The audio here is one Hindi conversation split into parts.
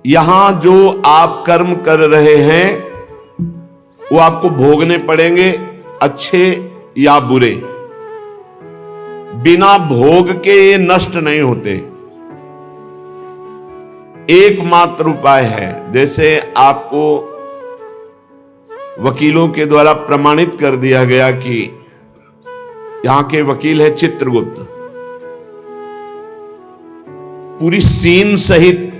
यहां जो आप कर्म कर रहे हैं वो आपको भोगने पड़ेंगे, अच्छे या बुरे। बिना भोग के ये नष्ट नहीं होते। एकमात्र उपाय है, जैसे आपको वकीलों के द्वारा प्रमाणित कर दिया गया कि यहां के वकील है चित्रगुप्त, पूरी सीन सहित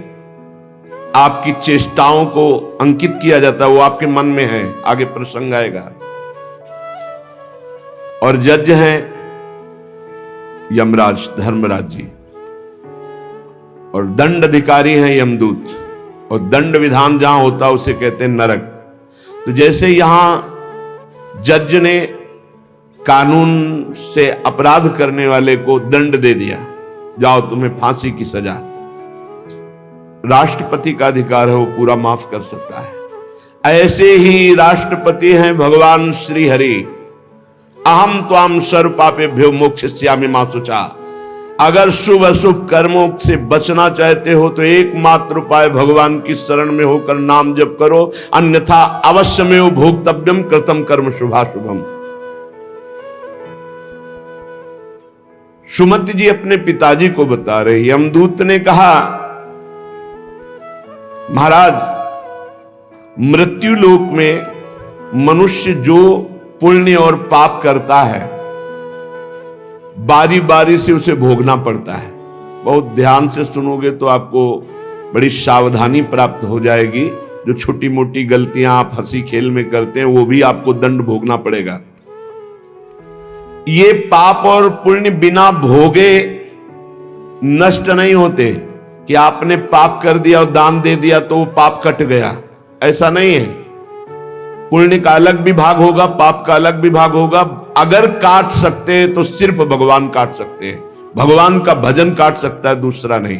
आपकी चेष्टाओं को अंकित किया जाता है, वो आपके मन में है, आगे प्रसंग आएगा। और जज हैं यमराज धर्मराज जी, और दंड अधिकारी हैं यमदूत, और दंड विधान जहां होता है उसे कहते हैं नरक। तो जैसे यहां जज ने कानून से अपराध करने वाले को दंड दे दिया, जाओ तुम्हें फांसी की सजा, राष्ट्रपति का अधिकार है, वो पूरा माफ कर सकता है। ऐसे ही राष्ट्रपति हैं भगवान श्री हरि। अहम त्वाम सर्व पापेभ्यो मोक्षयिष्यामि मा शुचा। अगर शुभ अशुभ कर्मों से बचना चाहते हो तो एकमात्र उपाय भगवान की शरण में होकर नाम जप करो, अन्यथा अवश्यमेव भोक्तव्यम कृतम कर्म शुभाशुभम। सुमति जी अपने पिताजी को बता रहे, यमदूत ने कहा महाराज, मृत्यु लोक में मनुष्य जो पुण्य और पाप करता है बारी बारी से उसे भोगना पड़ता है। बहुत ध्यान से सुनोगे तो आपको बड़ी सावधानी प्राप्त हो जाएगी। जो छोटी मोटी गलतियां आप हंसी खेल में करते हैं वो भी आपको दंड भोगना पड़ेगा। ये पाप और पुण्य बिना भोगे नष्ट नहीं होते कि आपने पाप कर दिया और दान दे दिया तो वो पाप कट गया, ऐसा नहीं है। पुण्य का अलग विभाग होगा, पाप का अलग विभाग होगा। अगर काट सकते हैं तो सिर्फ भगवान काट सकते हैं, भगवान का भजन काट सकता है, दूसरा नहीं।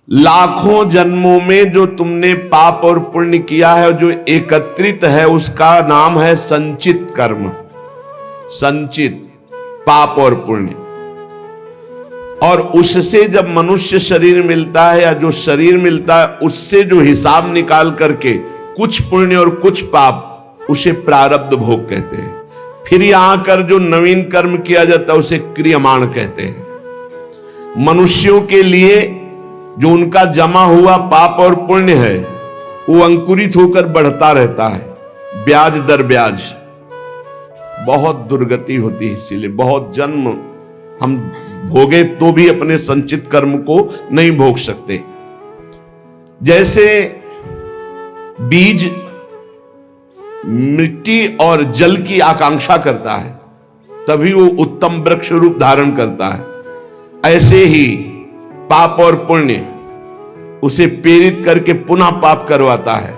लाखों जन्मों में जो तुमने पाप और पुण्य किया है, जो एकत्रित है, उसका नाम है संचित कर्म। संचित पाप और पुण्य, और उससे जब मनुष्य शरीर मिलता है या जो शरीर मिलता है उससे जो हिसाब निकाल करके कुछ पुण्य और कुछ पाप, उसे प्रारब्ध भोग कहते हैं। फिर यहां कर जो नवीन कर्म किया जाता है उसे क्रियमाण कहते हैं। मनुष्यों के लिए जो उनका जमा हुआ पाप और पुण्य है वो अंकुरित होकर बढ़ता रहता है, ब्याज दर ब्याज। बहुत दुर्गति होती है, इसीलिए बहुत जन्म हम भोगे तो भी अपने संचित कर्म को नहीं भोग सकते। जैसे बीज मिट्टी और जल की आकांक्षा करता है तभी वो उत्तम वृक्ष रूप धारण करता है, ऐसे ही पाप और पुण्य उसे प्रेरित करके पुनः पाप करवाता है,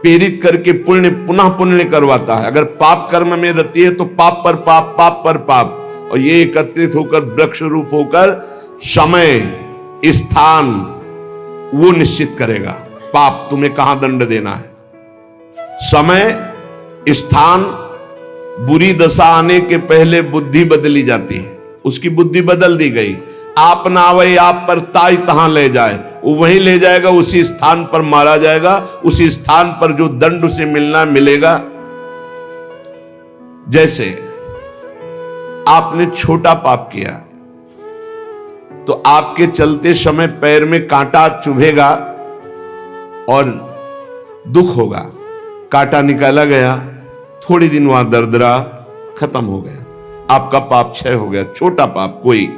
प्रेरित करके पुण्य पुनः पुण्य करवाता है। अगर पाप कर्म में रहती है तो पाप पर पाप, पाप पर पाप, और ये एकत्रित होकर वृक्ष रूप होकर समय स्थान वो निश्चित करेगा। पाप तुम्हें कहां दंड देना है, समय स्थान। बुरी दशा आने के पहले बुद्धि बदली जाती है, उसकी बुद्धि बदल दी गई। आप ना आवे आप पर ताई तहां ले जाए, वो वहीं ले जाएगा, उसी स्थान पर मारा जाएगा, उसी स्थान पर जो दंड उसे मिलना मिलेगा। जैसे आपने छोटा पाप किया तो आपके चलते समय पैर में कांटा चुभेगा और दुख होगा। कांटा निकाला गया, थोड़ी दिन वहां दर्द रहा, खत्म हो गया, आपका पाप क्षय हो गया। छोटा पाप कोई,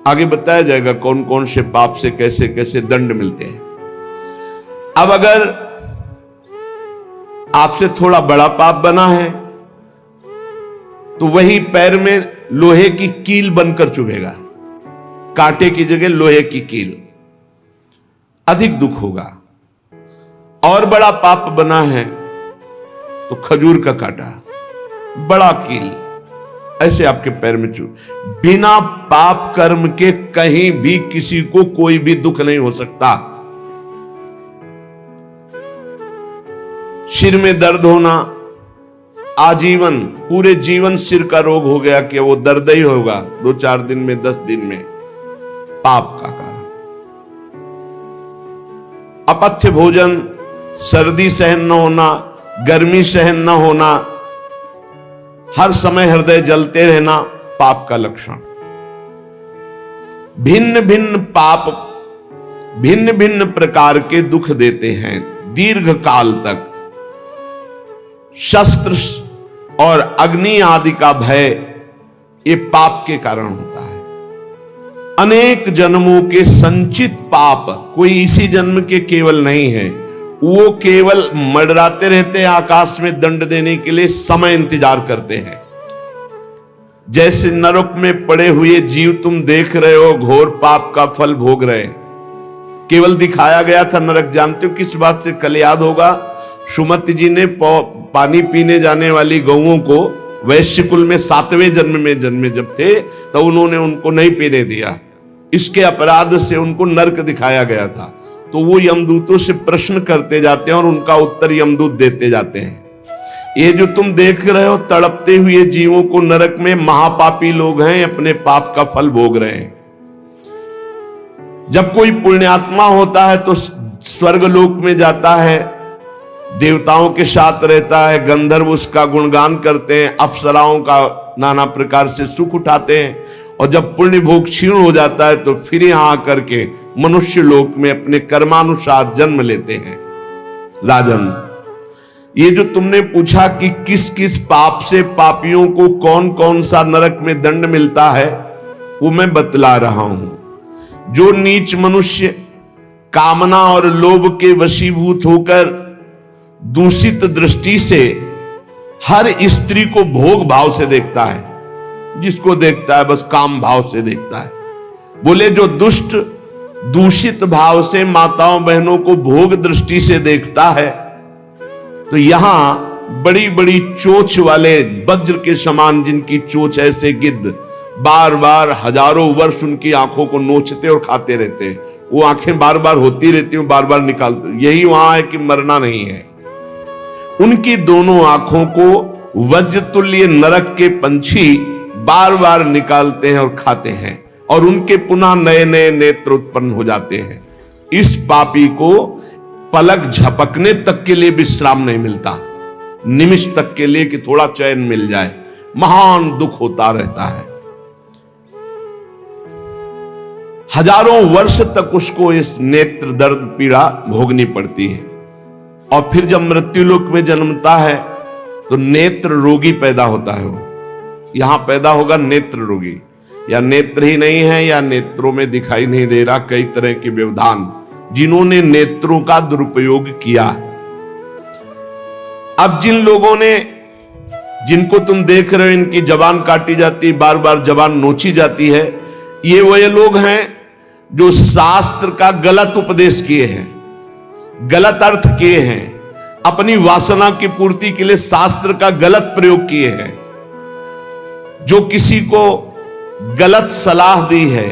आगे बताया जाएगा कौन कौन से पाप से कैसे कैसे दंड मिलते हैं। अब अगर आपसे थोड़ा बड़ा पाप बना है तो वही पैर में लोहे की कील बनकर चुभेगा, कांटे की जगह लोहे की कील, अधिक दुख होगा। और बड़ा पाप बना है तो खजूर का कांटा, बड़ा कील, ऐसे आपके पैर में चुभ। बिना पाप कर्म के कहीं भी किसी को कोई भी दुख नहीं हो सकता। सिर में दर्द होना, आजीवन पूरे जीवन सिर का रोग हो गया कि वो दर्द ही होगा 2-4 दिन में, 10 दिन में, पाप का कारण। अपथ्य भोजन, सर्दी सहन न होना, गर्मी सहन न होना, हर समय हृदय जलते रहना पाप का लक्षण। भिन्न भिन्न पाप भिन्न भिन्न प्रकार के दुख देते हैं दीर्घ काल तक। शस्त्र और अग्नि आदि का भय ये पाप के कारण होता है। अनेक जन्मों के संचित पाप, कोई इसी जन्म के केवल नहीं है, वो केवल मंडराते रहते हैं आकाश में दंड देने के लिए, समय इंतजार करते हैं। जैसे नरक में पड़े हुए जीव तुम देख रहे हो, घोर पाप का फल भोग रहे हैं। केवल दिखाया गया था नरक, जानते हो किस बात से? कल याद होगा सुमति जी ने पानी पीने जाने वाली गौओं को वैश्य कुल में 7वें जन्म में जन्मे जब थे तो उन्होंने उनको नहीं पीने दिया, इसके अपराध से उनको नरक दिखाया गया था। तो वो यमदूतों से प्रश्न करते जाते हैं और उनका उत्तर यमदूत देते जाते हैं। ये जो तुम देख रहे हो तड़पते हुए जीवों को नरक में, महापापी लोग हैं, अपने पाप का फल भोग रहे हैं। जब कोई पुण्यात्मा होता है तो स्वर्गलोक में जाता है, देवताओं के साथ रहता है, गंधर्व उसका गुणगान करते हैं, अप्सराओं का नाना प्रकार से सुख उठाते हैं। और जब पुण्य भोग क्षीण हो जाता है तो फिर यहां आकर के मनुष्य लोक में अपने कर्मानुसार जन्म लेते हैं। राजन, ये जो तुमने पूछा कि किस किस पाप से पापियों को कौन कौन सा नरक में दंड मिलता है, वो मैं बतला रहा हूं। जो नीच मनुष्य कामना और लोभ के वशीभूत होकर दूषित दृष्टि से हर स्त्री को भोग भाव से देखता है, जिसको देखता है बस काम भाव से देखता है। बोले जो दुष्ट दूषित भाव से माताओं बहनों को भोग दृष्टि से देखता है, तो यहां बड़ी बड़ी चोंच वाले वज्र के समान जिनकी चोंच ऐसे गिद्ध बार बार हजारों वर्ष उनकी आंखों को नोचते और खाते रहते हैं। वो आंखें बार बार होती रहती हैं, बार बार निकालते, यही वहां है कि मरना नहीं है। उनकी दोनों आंखों को वज्र तुल्य नरक के पंछी बार बार निकालते हैं और खाते हैं, और उनके पुनः नए नए नेत्र उत्पन्न हो जाते हैं। इस पापी को पलक झपकने तक के लिए विश्राम नहीं मिलता, निमिष तक के लिए कि थोड़ा चैन मिल जाए, महान दुख होता रहता है। हजारों वर्ष तक उसको इस नेत्र दर्द पीड़ा भोगनी पड़ती है। और फिर जब मृत्युलोक में जन्मता है तो नेत्र रोगी पैदा होता है। वो यहां पैदा होगा नेत्र रोगी, या नेत्र ही नहीं है या नेत्रों में दिखाई नहीं दे रहा, कई तरह के व्यवधान, जिन्होंने नेत्रों का दुरुपयोग किया। अब जिन लोगों ने, जिनको तुम देख रहे हो इनकी जबान काटी जाती, बार बार जबान नोची जाती है, ये वही लोग हैं जो शास्त्र का गलत उपदेश किए हैं, गलत अर्थ किए हैं, अपनी वासना की पूर्ति के लिए शास्त्र का गलत प्रयोग किए हैं। जो किसी को गलत सलाह दी है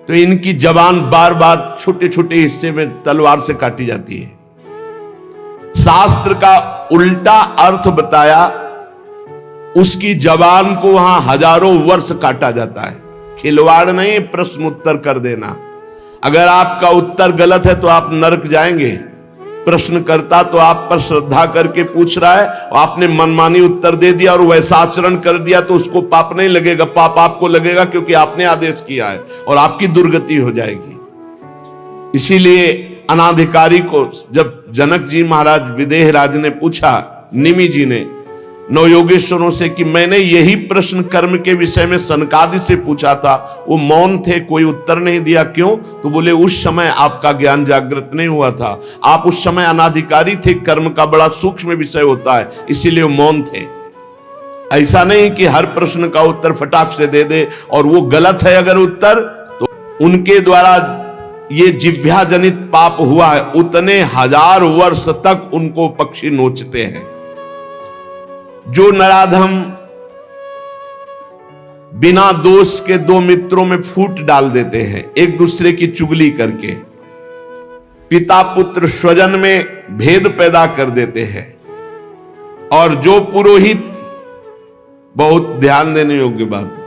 तो इनकी जबान बार बार छोटे छोटे हिस्से में तलवार से काटी जाती है। शास्त्र का उल्टा अर्थ बताया, उसकी जबान को वहां हजारों वर्ष काटा जाता है। खिलवाड़ नहीं, प्रश्न उत्तर कर देना। अगर आपका उत्तर गलत है तो आप नरक जाएंगे। प्रश्नकर्ता तो आप पर श्रद्धा करके पूछ रहा है और आपने मनमानी उत्तर दे दिया और वैसा आचरण कर दिया तो उसको पाप नहीं लगेगा, पाप आपको लगेगा क्योंकि आपने आदेश किया है और आपकी दुर्गति हो जाएगी। इसीलिए अनाधिकारी को जब जनक जी महाराज विदेह राज ने पूछा, निमि जी ने नवयोगेश्वरों से कि मैंने यही प्रश्न कर्म के विषय में सनकादि से पूछा था, वो मौन थे, कोई उत्तर नहीं दिया, क्यों? तो बोले उस समय आपका ज्ञान जागृत नहीं हुआ था, आप उस समय अनाधिकारी थे, कर्म का बड़ा सूक्ष्म विषय होता है, इसीलिए मौन थे। ऐसा नहीं कि हर प्रश्न का उत्तर फटाक से दे दे, और वो गलत है अगर उत्तर तो उनके द्वारा ये जिह्वा जनित पाप हुआ है, उतने हजार वर्ष तक उनको पक्षी नोचते हैं। जो नराधम बिना दोष के दो मित्रों में फूट डाल देते हैं, एक दूसरे की चुगली करके, पिता पुत्र स्वजन में भेद पैदा कर देते हैं, और जो पुरोहित, बहुत ध्यान देने योग्य बात,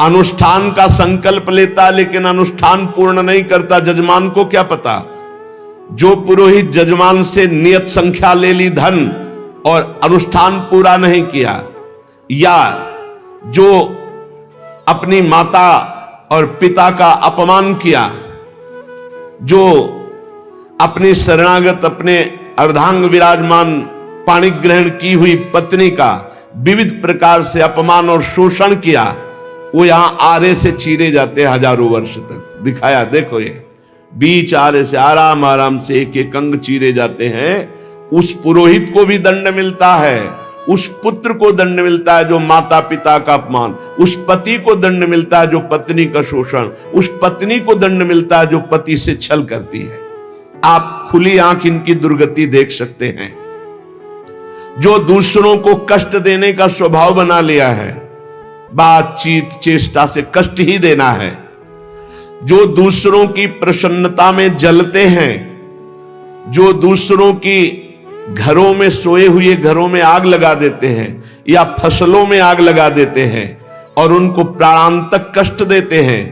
अनुष्ठान का संकल्प लेता लेकिन अनुष्ठान पूर्ण नहीं करता, जजमान को क्या पता? जो पुरोहित जजमान से नियत संख्या ले ली धन और अनुष्ठान पूरा नहीं किया, या जो अपनी माता और पिता का अपमान किया, जो अपनी शरणागत अपने अर्धांग विराजमान पाणी ग्रहण की हुई पत्नी का विविध प्रकार से अपमान और शोषण किया, वो यहां आरे से चीरे जाते हैं हजारों वर्ष तक। दिखाया, देखो ये बीच आरे से आराम आराम से एक एक अंग चीरे जाते हैं। उस पुरोहित को भी दंड मिलता है, उस पुत्र को दंड मिलता है जो माता पिता का अपमान, उस पति को दंड मिलता है जो पत्नी का शोषण, उस पत्नी को दंड मिलता है जो पति से छल करती है। आप खुली आंख इनकी दुर्गति देख सकते हैं। जो दूसरों को कष्ट देने का स्वभाव बना लिया है, बातचीत चेष्टा से कष्ट ही देना है, जो दूसरों की प्रसन्नता में जलते हैं, जो दूसरों की घरों में सोए हुए घरों में आग लगा देते हैं या फसलों में आग लगा देते हैं और उनको प्राणांतक कष्ट देते हैं,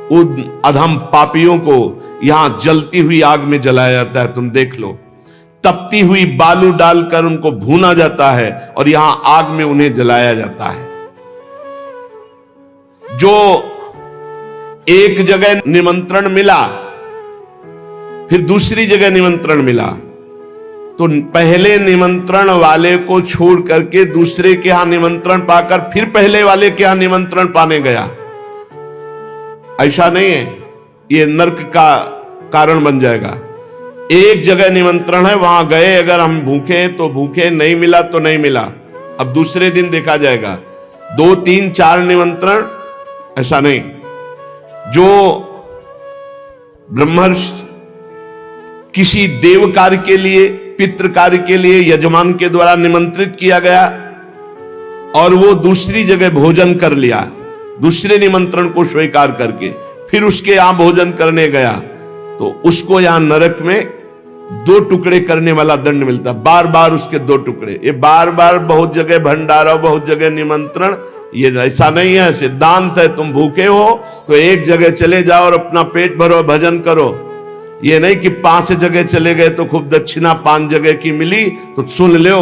उन अधम पापियों को यहां जलती हुई आग में जलाया जाता है। तुम देख लो, तपती हुई बालू डालकर उनको भूना जाता है और यहां आग में उन्हें जलाया जाता है। जो एक जगह निमंत्रण मिला, फिर दूसरी जगह निमंत्रण मिला, तो पहले निमंत्रण वाले को छोड़ करके दूसरे के यहां निमंत्रण पाकर फिर पहले वाले के यहां निमंत्रण पाने गया। ऐसा नहीं है, ये नरक का कारण बन जाएगा। एक जगह निमंत्रण है, वहां गए, अगर हम भूखे हैं तो भूखे, नहीं मिला तो नहीं मिला, अब दूसरे दिन देखा जाएगा। 2 3 4 निमंत्रण, ऐसा नहीं। जो ब्रह्मर्षि किसी देव कार्य के लिए, पितृ कार्य के लिए यजमान के द्वारा निमंत्रित किया गया और वो दूसरी जगह भोजन कर लिया, दूसरे निमंत्रण को स्वीकार करके फिर उसके यहां भोजन करने गया, तो उसको यहां नरक में 2 टुकड़े करने वाला दंड मिलता। बार बार उसके 2 टुकड़े, ये बार बार बहुत जगह भंडारा, बहुत जगह निमंत्रण, ये ऐसा नहीं है। सिद्धांत है, तुम भूखे हो तो एक जगह चले जाओ और अपना पेट भरो, भजन करो। ये नहीं कि 5 जगह चले गए तो खूब दक्षिणा 5 जगह की मिली तो सुन लो।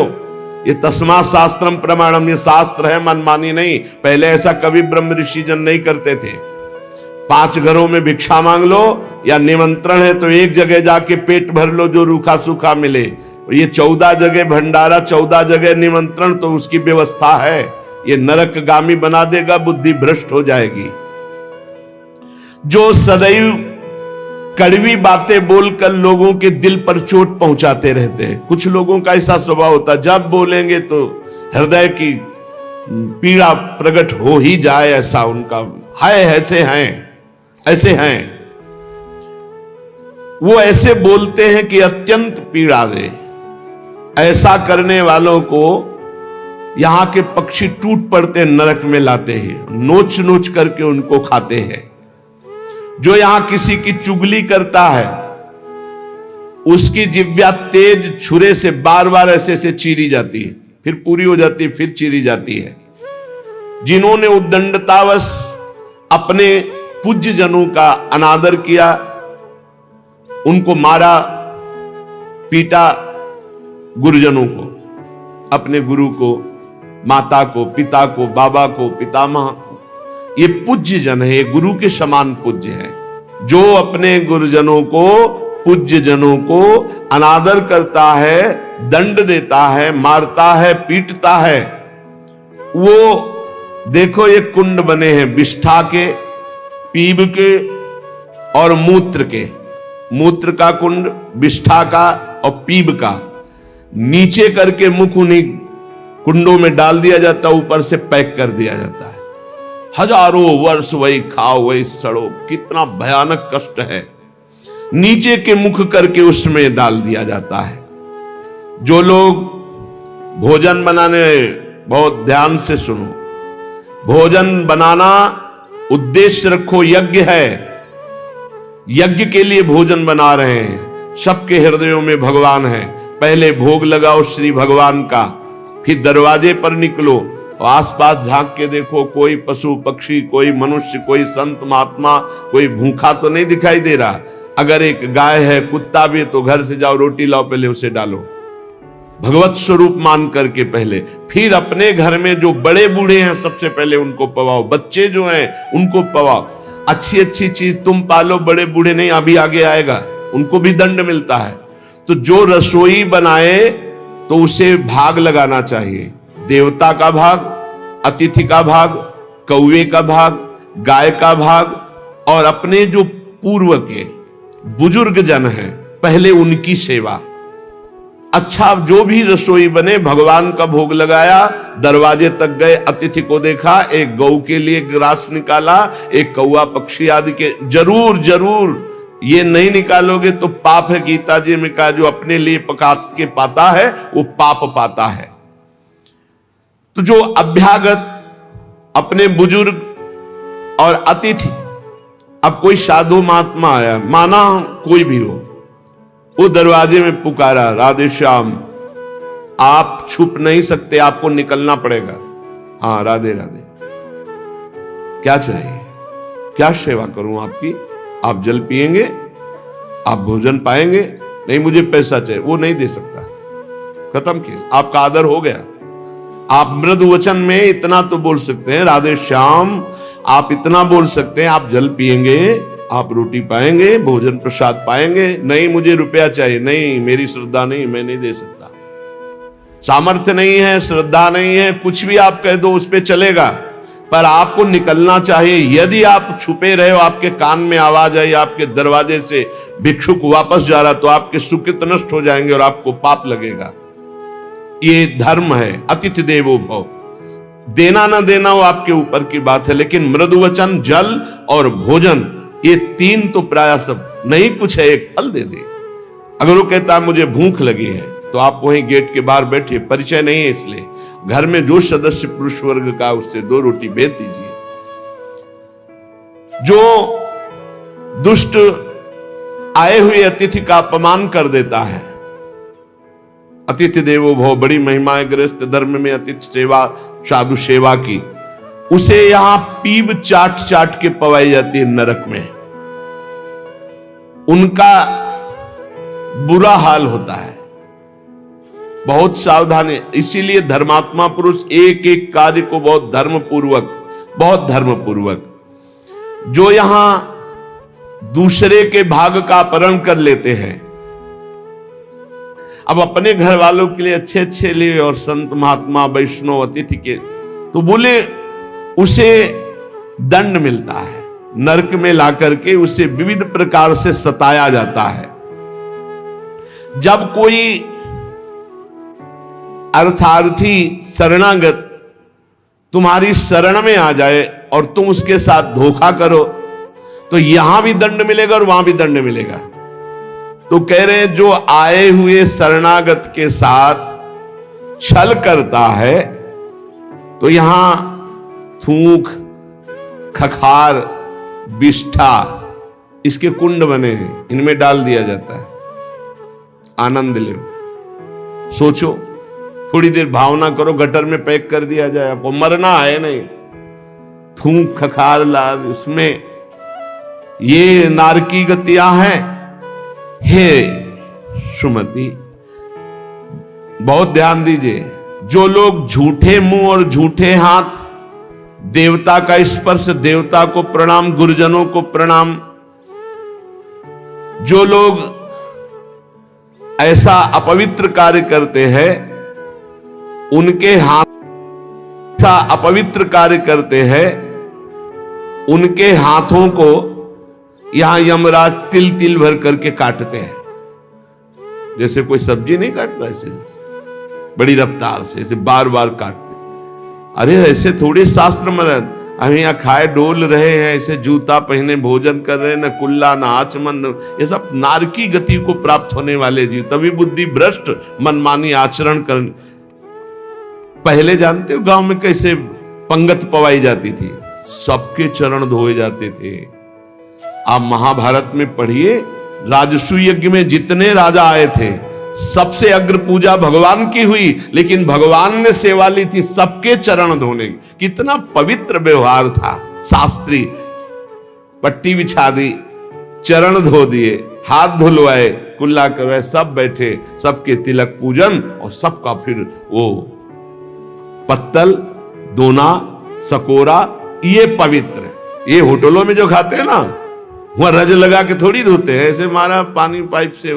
ये तस्मा शास्त्रम प्रमाणम, ये शास्त्र है, मनमानी नहीं। पहले ऐसा कभी ब्रह्म ऋषि जन नहीं करते थे। 5 घरों में भिक्षा मांग लो या निमंत्रण है तो एक जगह जाके पेट भर लो जो रूखा सूखा मिले। ये 14 जगह भंडारा, 14 जगह निमंत्रण, तो उसकी व्यवस्था है। ये नरकगामी बना देगा, बुद्धि भ्रष्ट हो जाएगी। जो सदैव कड़वी बातें बोलकर लोगों के दिल पर चोट पहुंचाते रहते हैं। कुछ लोगों का ऐसा स्वभाव होता है, जब बोलेंगे तो हृदय की पीड़ा प्रकट हो ही जाए, ऐसा उनका है। ऐसे हैं वो, ऐसे बोलते हैं कि अत्यंत पीड़ा दे। ऐसा करने वालों को यहां के पक्षी टूट पड़ते नरक में लाते हैं, नोच नोच करके उनको खाते हैं। जो यहां किसी की चुगली करता है, उसकी जिह्वा तेज छुरे से बार बार ऐसे ऐसे चीरी जाती है, फिर पूरी हो जाती है, फिर चीरी जाती है। जिन्होंने उद्दंडतावश अपने पूज्य जनों का अनादर किया, उनको मारा पीटा, गुरुजनों को, अपने गुरु को, माता को, पिता को, बाबा को, पितामह, ये पूज्य जन है, ये गुरु के समान पूज्य है। जो अपने गुरुजनों को, पूज्य जनों को अनादर करता है, दंड देता है, मारता है, पीटता है, वो देखो ये कुंड बने हैं विष्ठा के, पीब के और मूत्र के। मूत्र का कुंड, विष्ठा का और पीब का। नीचे करके मुख उन्हीं कुंडों में डाल दिया जाता, ऊपर से पैक कर दिया जाता है। हजारों वर्ष वही खाओ वही सड़ो, कितना भयानक कष्ट है। नीचे के मुख करके उसमें डाल दिया जाता है। जो लोग भोजन बनाने, बहुत ध्यान से सुनो, भोजन बनाना उद्देश्य रखो, यज्ञ है, यज्ञ के लिए भोजन बना रहे हैं। सबके हृदयों में भगवान है। पहले भोग लगाओ श्री भगवान का, फिर दरवाजे पर निकलो, आसपास झांक के देखो, कोई पशु पक्षी, कोई मनुष्य, कोई संत महात्मा, कोई भूखा तो नहीं दिखाई दे रहा। अगर एक गाय है, कुत्ता भी है, तो घर से जाओ, रोटी लाओ, पहले उसे डालो, भगवत स्वरूप मान करके पहले। फिर अपने घर में जो बड़े बूढ़े हैं सबसे पहले उनको पवाओ, बच्चे जो हैं उनको पवाओ। अच्छी अच्छी चीज तुम पालो, बड़े बूढ़े नहीं, अभी आगे आएगा, उनको भी दंड मिलता है। तो जो रसोई बनाए तो उसे भाग लगाना चाहिए, देवता का भाग, अतिथि का भाग, कौवे का भाग, गाय का भाग, और अपने जो पूर्व के बुजुर्ग जन हैं पहले उनकी सेवा। अच्छा, जो भी रसोई बने, भगवान का भोग लगाया, दरवाजे तक गए, अतिथि को देखा, एक गौ के लिए ग्रास निकाला, एक कौवा पक्षी आदि के, जरूर जरूर ये नहीं निकालोगे तो पाप है। गीता जी में कहा जो अपने लिए पका के पाता है वो पाप पाता है। तो जो अभ्यागत अपने बुजुर्ग और अतिथि, अब कोई साधु महात्मा आया, माना कोई भी हो, वो दरवाजे में पुकारा, राधे श्याम, आप छुप नहीं सकते, आपको निकलना पड़ेगा। हाँ, राधे राधे, क्या चाहिए, क्या सेवा करूं आपकी? आप जल पिएंगे, आप भोजन पाएंगे? नहीं, मुझे पैसा चाहिए। वो नहीं दे सकता, खत्म किया, आपका आदर हो गया। आप मृदु वचन में इतना तो बोल सकते हैं, राधे श्याम, आप इतना बोल सकते हैं, आप जल पिएंगे, आप रोटी पाएंगे, भोजन प्रसाद पाएंगे। नहीं, मुझे रुपया चाहिए। नहीं, मेरी श्रद्धा नहीं, मैं नहीं दे सकता, सामर्थ्य नहीं है, श्रद्धा नहीं है, कुछ भी आप कह दो उस पे चलेगा, पर आपको निकलना चाहिए। यदि आप छुपे रहे हो, आपके कान में आवाज आई, आपके दरवाजे से भिक्षुक वापस जा रहा, तो आपके सुकृत नष्ट हो जाएंगे और आपको पाप लगेगा। ये धर्म है, अतिथि देवो भव। देना ना देना वो आपके ऊपर की बात है, लेकिन मृदु वचन, जल और भोजन, ये तीन तो प्राय सब, नहीं कुछ है एक फल दे दे। अगर वो कहता है मुझे भूख लगी है, तो आप वहीं गेट के बाहर बैठिए, परिचय नहीं है इसलिए, घर में जो सदस्य पुरुष वर्ग का, उससे 2 रोटी भेज दीजिए। जो दुष्ट आए हुए अतिथि का अपमान कर देता है, अतिथि देवो भव, बड़ी महिमा है गृहस्थ धर्म में अतिथि सेवा, साधु सेवा की, उसे यहां पीब चाट चाट के पवाई जाती है नरक में, उनका बुरा हाल होता है। बहुत सावधानी, इसीलिए धर्मात्मा पुरुष एक एक कार्य को बहुत धर्मपूर्वक, जो यहां दूसरे के भाग का अपहरण कर लेते हैं, अब अपने घर वालों के लिए अच्छे अच्छे लिए और संत महात्मा वैष्णव अतिथि के, तो बोले उसे दंड मिलता है, नरक में लाकर के उसे विविध प्रकार से सताया जाता है। जब कोई अर्थार्थी शरणागत तुम्हारी शरण में आ जाए और तुम उसके साथ धोखा करो, तो यहां भी दंड मिलेगा और वहां भी दंड मिलेगा। तो कह रहे हैं जो आए हुए शरणागत के साथ छल करता है, तो यहां थूक, खखार, बिष्ठा, इसके कुंड बने हैं, इनमें डाल दिया जाता है। आनंद लो, सोचो, थोड़ी देर भावना करो, गटर में पैक कर दिया जाए, आपको मरना है नहीं, थूक खखार लाल, उसमें ये नारकी गतियां हैं। हे सुमति, बहुत ध्यान दीजिए, जो लोग झूठे मुंह और झूठे हाथ, देवता का स्पर्श, देवता को प्रणाम, गुरुजनों को प्रणाम, जो लोग ऐसा अपवित्र कार्य करते हैं, उनके हाथ ऐसा अपवित्र कार्य करते हैं, उनके हाथों को यहां यमराज तिल तिल भर करके काटते हैं। जैसे कोई सब्जी नहीं काटता, ऐसे बड़ी रफ्तार से ऐसे बार बार काटते। अरे ऐसे थोड़ी शास्त्र में, हम यहाँ खाए डोल रहे हैं, ऐसे जूता पहने भोजन कर रहे हैं, न कुल्ला न आचमन, ये सब नारकी गति को प्राप्त होने वाले जीव, तभी बुद्धि भ्रष्ट, मनमानी आचरण करने। पहले जानते हो गांव में कैसे पंगत पवाई जाती थी, सबके चरण धोए जाते थे। आप महाभारत में पढ़िए, राजसू यज्ञ में जितने राजा आए थे, सबसे अग्र पूजा भगवान की हुई, लेकिन भगवान ने सेवा ली थी सबके चरण धोने की। कितना पवित्र व्यवहार था, शास्त्री, पट्टी बिछा दी, चरण धो दिए, हाथ धुलवाए, कुल्ला करवाए, सब बैठे, सबके तिलक पूजन और सबका फिर वो पत्तल, दोना, सकोरा, ये पवित्र है। ये होटलों में जो खाते हैं ना, वहां रज लगा के थोड़ी धोते हैं, ऐसे मारा पानी पाइप से,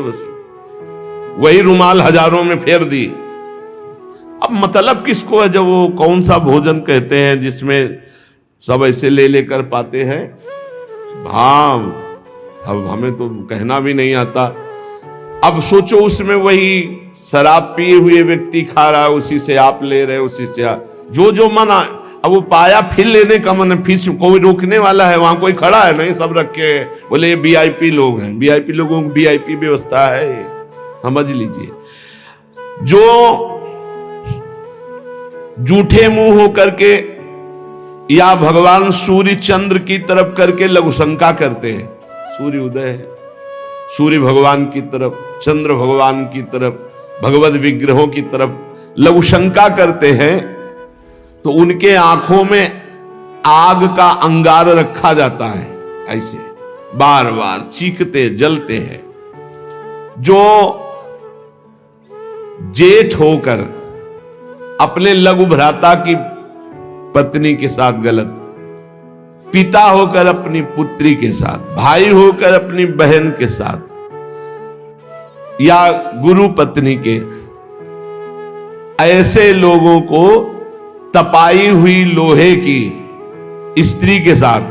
वही रुमाल हजारों में फेर दी। अब मतलब किसको है? जब वो कौन सा भोजन कहते हैं जिसमें सब ऐसे ले लेकर पाते हैं? हाँ, अब हमें तो कहना भी नहीं आता। अब सोचो उसमें वही शराब पिए हुए व्यक्ति खा रहा है, उसी से आप ले रहे, उसी से जो मना। अब वो पाया फिर लेने का मन, फिर कोई रोकने वाला है? वहां कोई खड़ा है? नहीं, सब रखे हैं। बोले ये वीआईपी लोग हैं, वीआईपी लोगों की वीआईपी व्यवस्था है, समझ लीजिए। जो जूठे मुंह होकर के या भगवान सूर्य चंद्र की तरफ करके लघुशंका करते हैं, सूर्य उदय है, सूर्य भगवान की तरफ, चंद्र भगवान की तरफ, भगवत विग्रहों की तरफ लघुशंका करते हैं, तो उनके आंखों में आग का अंगार रखा जाता है, ऐसे बार बार चीखते जलते हैं। जो जेठ होकर अपने लघु भ्राता की पत्नी के साथ गलत, पिता होकर अपनी पुत्री के साथ, भाई होकर अपनी बहन के साथ, या गुरु पत्नी के, ऐसे लोगों को तपाई हुई लोहे की स्त्री के साथ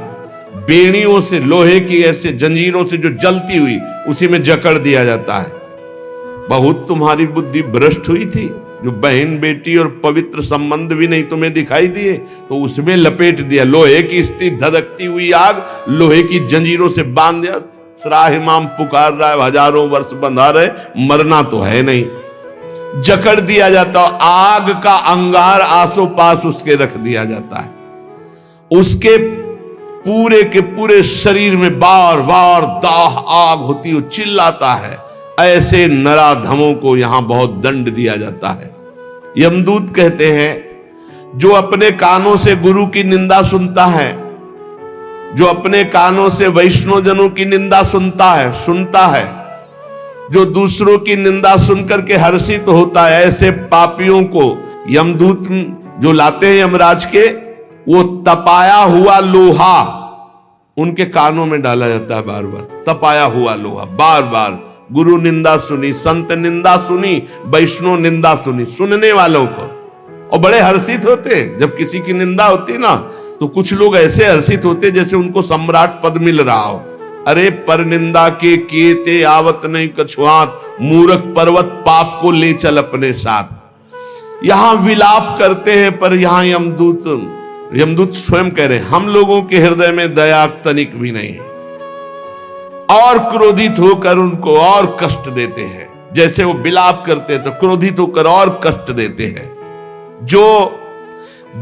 बेड़ियों से, लोहे की ऐसे जंजीरों से जो जलती हुई, उसी में जकड़ दिया जाता है। बहुत तुम्हारी बुद्धि भ्रष्ट हुई थी, जो बहन बेटी और पवित्र संबंध भी नहीं तुम्हें दिखाई दिए, तो उसमें लपेट दिया। लोहे की स्त्री, धधकती हुई आग, लोहे की जंजीरों से बांध दिया। त्राहिमाम पुकार रहा है, हजारों वर्ष बंधा रहे, मरना तो है नहीं, जकड़ दिया जाता। आग का अंगार आसो पास उसके रख दिया जाता है, उसके पूरे के पूरे शरीर में बार बार दाह आग होती है, चिल्लाता है। ऐसे नराधमों को यहां बहुत दंड दिया जाता है। यमदूत कहते हैं, जो अपने कानों से गुरु की निंदा सुनता है, जो अपने कानों से वैष्णव जनों की निंदा सुनता है, जो दूसरों की निंदा सुनकर के हर्षित होता है, ऐसे पापियों को यमदूत जो लाते हैं यमराज के, वो तपाया हुआ लोहा उनके कानों में डाला जाता है। बार बार तपाया हुआ लोहा, बार बार। गुरु निंदा सुनी, संत निंदा सुनी, वैष्णव निंदा सुनी, सुनने वालों को, और बड़े हर्षित होते हैं जब किसी की निंदा होती ना, तो कुछ लोग ऐसे हर्षित होते जैसे उनको सम्राट पद मिल रहा हो। अरे पर निंदा के किए ते आवत नहीं कछुआत, मूर्ख पर्वत पाप को ले चल अपने साथ। यहां विलाप करते हैं, पर यहां यमदूत स्वयं कह रहे हैं, हम लोगों के हृदय में दया तनिक भी नहीं है, और क्रोधित होकर उनको और कष्ट देते हैं। जैसे वो विलाप करते हैं तो क्रोधित होकर और कष्ट देते हैं। जो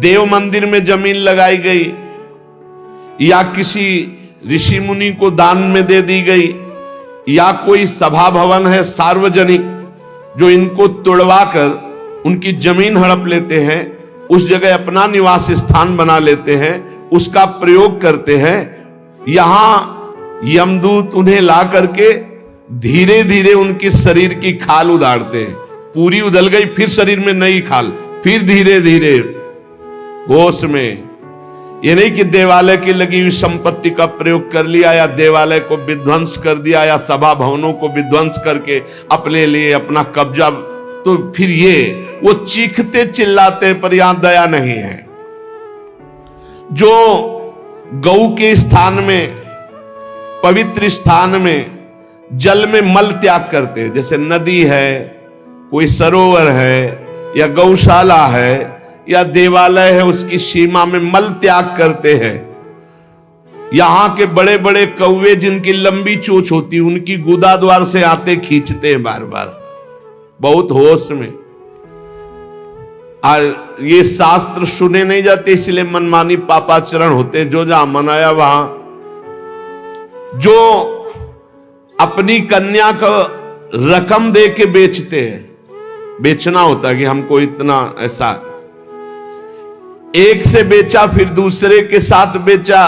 देव मंदिर में जमीन लगाई गई या किसी ऋषि मुनि को दान में दे दी गई, या कोई सभा भवन है सार्वजनिक, जो इनको तुड़वा कर उनकी जमीन हड़प लेते हैं, उस जगह अपना निवास स्थान बना लेते हैं, उसका प्रयोग करते हैं। यहां यमदूत उन्हें ला करके धीरे धीरे उनके शरीर की खाल उदाड़ते हैं। पूरी उधल गई, फिर शरीर में नई खाल, फिर धीरे धीरे होश में। ये नहीं कि देवालय की लगी हुई संपत्ति का प्रयोग कर लिया, या देवालय को विध्वंस कर दिया, या सभा भवनों को विध्वंस करके अपने लिए अपना कब्जा, तो फिर ये वो चीखते चिल्लाते, पर यहां दया नहीं है। जो गौ के स्थान में, पवित्र स्थान में जल में मल त्याग करते हैं, जैसे नदी है, कोई सरोवर है, या गौशाला है, या देवालय है, उसकी सीमा में मल त्याग करते हैं। यहां के बड़े बड़े कौवे जिनकी लंबी चोंच होती है, उनकी गुदा द्वार से आते खींचते हैं बार बार, बहुत होश में। ये शास्त्र सुने नहीं जाते, इसलिए मनमानी पापाचरण होते हैं। जो जहां मनाया वहां, जो अपनी कन्या को रकम दे के बेचते हैं, बेचना होता है कि हमको इतना, ऐसा एक से बेचा फिर दूसरे के साथ बेचा,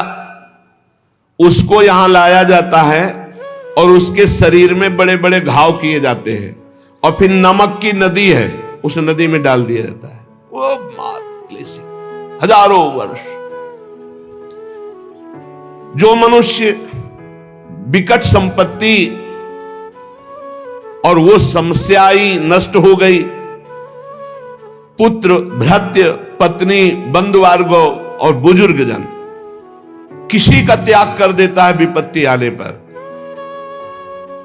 उसको यहां लाया जाता है और उसके शरीर में बड़े बड़े घाव किए जाते हैं, और फिर नमक की नदी है, उस नदी में डाल दिया जाता है। वो क्लेशी हजारों वर्ष। जो मनुष्य विकट संपत्ति और वो समस्या ही नष्ट हो गई, पुत्र, भृत्य, पत्नी, बंधुवर्ग और बुजुर्ग जन, किसी का त्याग कर देता है विपत्ति आने पर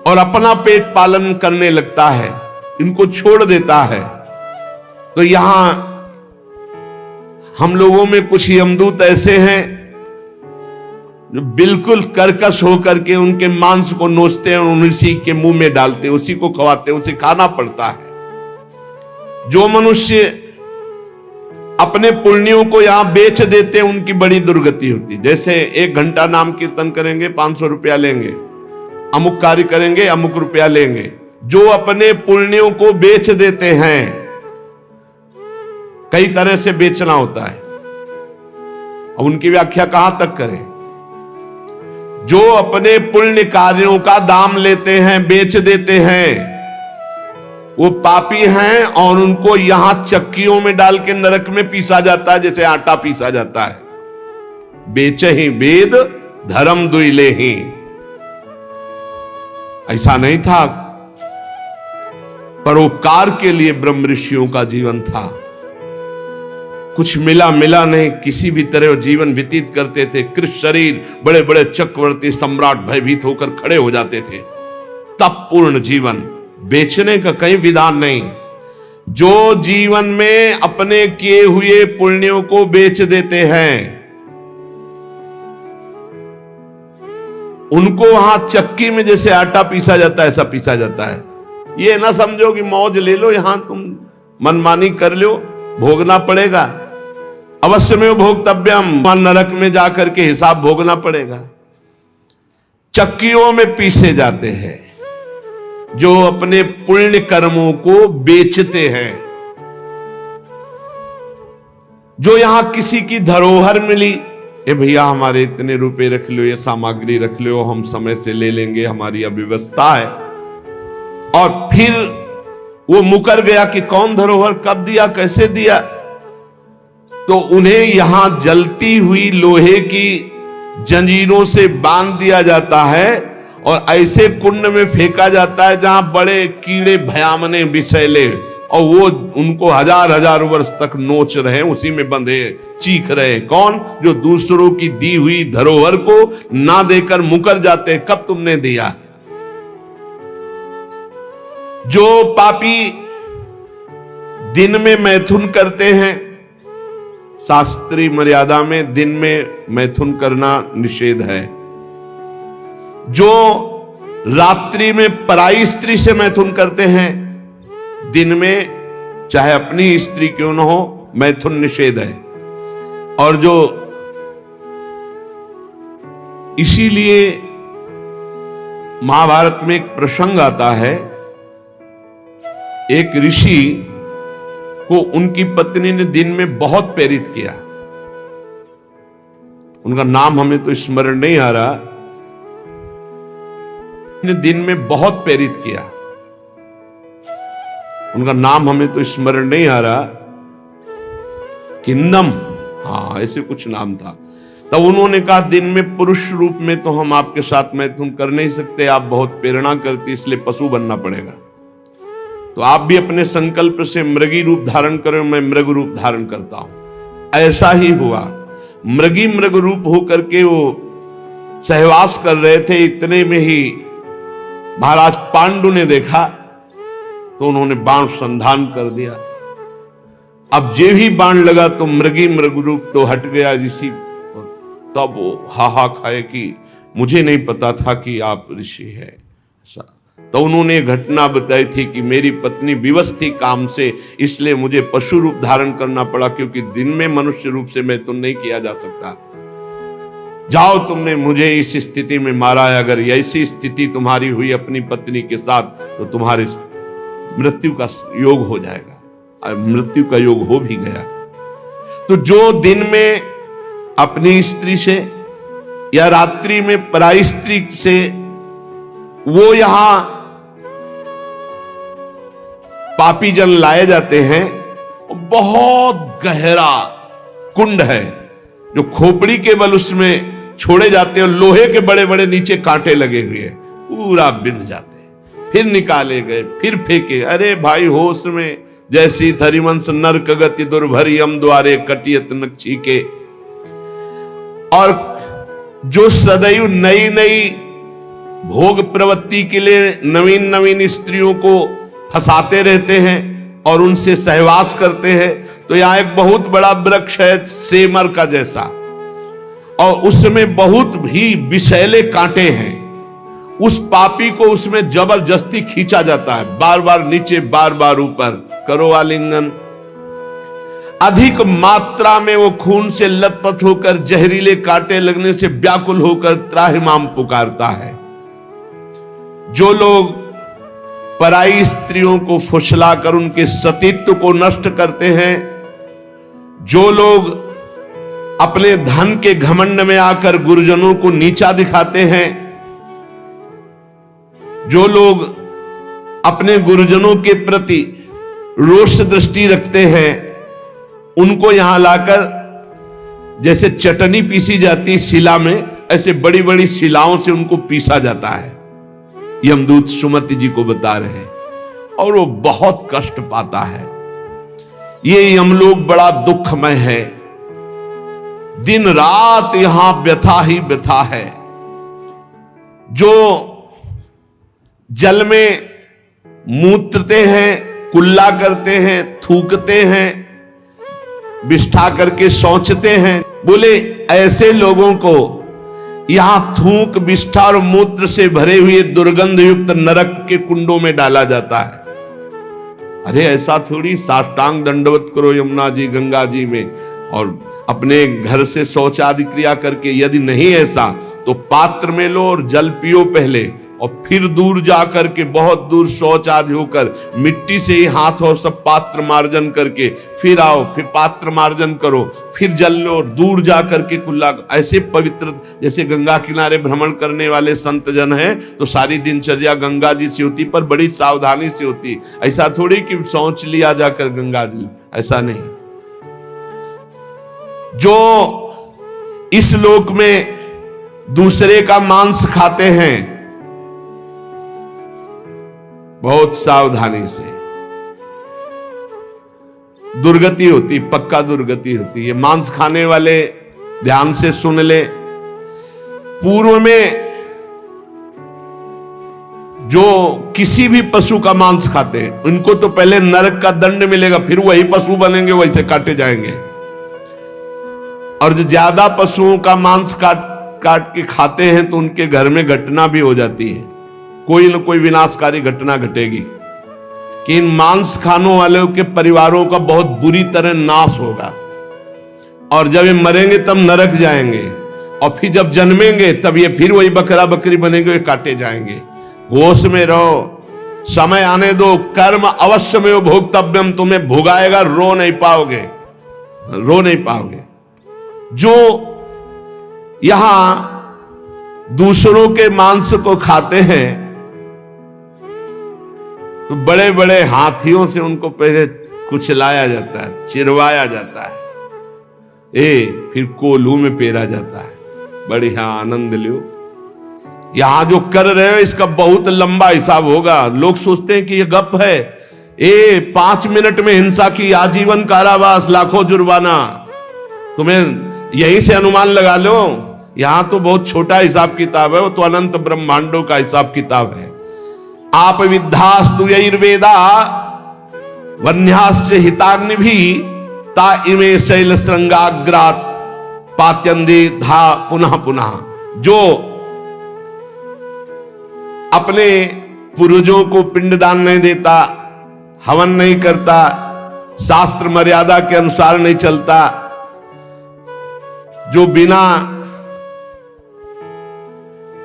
और अपना पेट पालन करने लगता है, इनको छोड़ देता है। तो यहां हम लोगों में कुछ यमदूत ऐसे हैं जो बिल्कुल कर्कश होकर के उनके मांस को नोचते हैं और उसी के मुंह में डालते हैं, उसी को खवाते हैं, उसे खाना पड़ता है। जो मनुष्य अपने पुण्यों को यहां बेच देते हैं, उनकी बड़ी दुर्गति होती है। जैसे 1 घंटा नाम कीर्तन करेंगे 500 रुपया लेंगे, अमुक कार्य करेंगे अमुक रुपया लेंगे। जो अपने पुण्यों को बेच देते हैं, कई तरह से बेचना होता है, अब उनकी व्याख्या कहां तक करें। जो अपने पुण्य कार्यों का दाम लेते हैं, बेच देते हैं, वो पापी हैं और उनको यहां चक्कियों में डाल के नरक में पीसा जाता है, जैसे आटा पीसा जाता है। बेचे ही वेद धर्म दुइले ही, ऐसा नहीं था। परोपकार के लिए ब्रह्म ऋषियों का जीवन था। कुछ मिला नहीं, किसी भी तरह जीवन व्यतीत करते थे। कृष्ण शरीर, बड़े बड़े चक्रवर्ती सम्राट भयभीत होकर खड़े हो जाते थे। तप पूर्ण जीवन, बेचने का कहीं विधान नहीं। जो जीवन में अपने किए हुए पुण्यों को बेच देते हैं, उनको वहां चक्की में जैसे आटा पीसा जाता है, ऐसा पीसा जाता है। ये ना समझो कि मौज ले लो, यहां तुम मनमानी कर लो, भोगना पड़ेगा। अवश्य में भोक्तव्यम, नरक में जाकर के हिसाब भोगना पड़ेगा। चक्कियों में पीसे जाते हैं जो अपने पुण्य कर्मों को बेचते हैं। जो यहां किसी की धरोहर मिली, ए भैया हमारे इतने रुपए रख लो, ये सामग्री रख लो, हम समय से ले लेंगे, हमारी अव्यवस्था है, और फिर वो मुकर गया कि कौन धरोहर कब दिया, कैसे दिया, तो उन्हें यहां जलती हुई लोहे की जंजीरों से बांध दिया जाता है और ऐसे कुंड में फेंका जाता है जहां बड़े कीड़े भयामने विषैले, और वो उनको हजार वर्ष तक नोच रहे, उसी में बंधे चीख रहे। कौन? जो दूसरों की दी हुई धरोहर को ना देकर मुकर जाते, कब तुमने दिया। जो पापी दिन में मैथुन करते हैं, शास्त्रीय मर्यादा में दिन में मैथुन करना निषेध है। जो रात्रि में पराई स्त्री से मैथुन करते हैं, दिन में चाहे अपनी स्त्री क्यों न हो, मैथुन निषेध है। और जो इसीलिए महाभारत में एक प्रसंग आता है, एक ऋषि को उनकी पत्नी ने दिन में बहुत प्रेरित किया। उनका नाम हमें तो स्मरण नहीं आ रहा, ने दिन में बहुत प्रेरित किया। उनका नाम हमें तो स्मरण नहीं आ रहा, किंदम, हाँ ऐसे कुछ नाम था। तब उन्होंने कहा दिन में पुरुष रूप में तो हम आपके साथ मैथुन कर नहीं सकते, आप बहुत प्रेरणा करती, इसलिए पशु बनना पड़ेगा। तो आप भी अपने संकल्प से मृगी रूप धारण करें, मैं मृग रूप धारण करता हूं। ऐसा ही हुआ। मृग रूप होकर के वो सहवास कर रहे थे, इतने में ही महाराज पांडु ने देखा तो उन्होंने बाण संधान कर दिया। अब जे ही बाण लगा तो मृग रूप तो हट गया ऋषि। तब वो हाहा खाए कि मुझे नहीं पता था कि आप ऋषि है। तो उन्होंने घटना बताई थी कि मेरी पत्नी विवश थी काम से, इसलिए मुझे पशु रूप धारण करना पड़ा, क्योंकि दिन में मनुष्य रूप से मैं तो नहीं किया जा सकता। जाओ, तुमने मुझे इस स्थिति में मारा है, अगर ऐसी स्थिति तुम्हारी हुई अपनी पत्नी के साथ तो तुम्हारे मृत्यु का योग हो जाएगा। मृत्यु का योग हो भी गया। तो जो दिन में अपनी स्त्री से या रात्रि में पराई स्त्री से वो यहां पापी जन लाए जाते हैं। बहुत गहरा कुंड है जो खोपड़ी के बल उसमें छोड़े जाते हैं, लोहे के बड़े बड़े नीचे कांटे लगे हुए हैं, पूरा बिंध जाते हैं, फिर निकाले गए, फिर फेंके। अरे भाई होश में जैसी थरिवंश नरक गति दुर्भरी यम द्वारे कटियत नक्षी के। और जो सदैव नई नई भोग प्रवृत्ति के लिए नवीन नवीन स्त्रियों को फंसाते रहते हैं और उनसे सहवास करते हैं, तो यहां एक बहुत बड़ा वृक्ष है सेमर का जैसा, और उसमें बहुत ही विषैले कांटे हैं। उस पापी को उसमें जबरदस्ती खींचा जाता है, बार बार नीचे बार बार ऊपर, करो आलिंगन। अधिक मात्रा में वो खून से लथपथ होकर जहरीले कांटे लगने से व्याकुल होकर त्राहिमाम पुकारता है। जो लोग पराई स्त्रियों को फुसलाकर उनके सतीत्व को नष्ट करते हैं, जो लोग अपने धन के घमंड में आकर गुरुजनों को नीचा दिखाते हैं, जो लोग अपने गुरुजनों के प्रति रोष दृष्टि रखते हैं, उनको यहां लाकर जैसे चटनी पीसी जाती शिला में, ऐसे बड़ी बड़ी शिलाओं से उनको पीसा जाता है। यमदूत सुमति जी को बता रहे हैं, और वो बहुत कष्ट पाता है। ये यमलोक बड़ा दुखमय है, दिन रात यहां व्यथा ही व्यथा है। जो जल में मूत्रते हैं, कुल्ला करते हैं, थूकते हैं, विष्ठा करके सोचते हैं, बोले ऐसे लोगों को यहां थूक विष्ठा और मूत्र से भरे हुए दुर्गंध युक्त नरक के कुंडों में डाला जाता है। अरे ऐसा थोड़ी साष्टांग दंडवत करो यमुना जी गंगा जी में और अपने घर से शौच आदि क्रिया करके, यदि नहीं ऐसा तो पात्र में लो और जल पियो पहले, और फिर दूर जाकर के बहुत दूर शौच आदि होकर मिट्टी से ही हाथ और सब पात्र मार्जन करके फिर आओ, फिर पात्र मार्जन करो, फिर जल लो और दूर जाकर के कुल्ला। ऐसे पवित्र जैसे गंगा किनारे भ्रमण करने वाले संत जन हैं तो सारी दिनचर्या गंगा जी से होती, पर बड़ी सावधानी से होती। ऐसा थोड़ी कि सोच लिया जाकर गंगा जी, ऐसा नहीं। जो इस लोक में दूसरे का मांस खाते हैं, बहुत सावधानी से दुर्गति होती, पक्का दुर्गति होती है। मांस खाने वाले ध्यान से सुन ले, पूर्व में जो किसी भी पशु का मांस खाते हैं उनको तो पहले नरक का दंड मिलेगा, फिर वही पशु बनेंगे, वैसे काटे जाएंगे। और जो ज्यादा पशुओं का मांस काट के खाते हैं तो उनके घर में घटना भी हो जाती है, कोई न कोई विनाशकारी घटना घटेगी कि इन मांस खानों वालों के परिवारों का बहुत बुरी तरह नाश होगा। और जब ये मरेंगे तब नरक जाएंगे, और फिर जब जन्मेंगे तब ये फिर वही बकरा बकरी बनेंगे, ये काटे जाएंगे। होश में रहो, समय आने दो, कर्म अवश्य में भोक्तव्यम, तुम्हें भोगाएगा, रो नहीं पाओगे, रो नहीं पाओगे। जो यहां दूसरों के मांस को खाते हैं तो बड़े बड़े हाथियों से उनको पहले कुचलाया जाता है, चिरवाया जाता है, फिर कोल्हू में पेरा जाता है। बढ़िया आनंद लो। यहां जो कर रहे हो इसका बहुत लंबा हिसाब होगा। लोग सोचते हैं कि ये गप है, 5 मिनट में हिंसा की आजीवन कारावास, लाखों जुर्माना, तुम्हें यहीं से अनुमान लगा लो। यहां तो बहुत छोटा हिसाब किताब है, वो तो अनंत ब्रह्मांडों का हिसाब किताब है। आप विद्धास्तु यैर्वेदा वन्यास्य हिताग्नि भी ता इमे शैल श्रृंगाग्रात पात्यंदे धा पुनः पुनः। जो अपने पूर्वजों को पिंडदान नहीं देता, हवन नहीं करता, शास्त्र मर्यादा के अनुसार नहीं चलता, जो बिना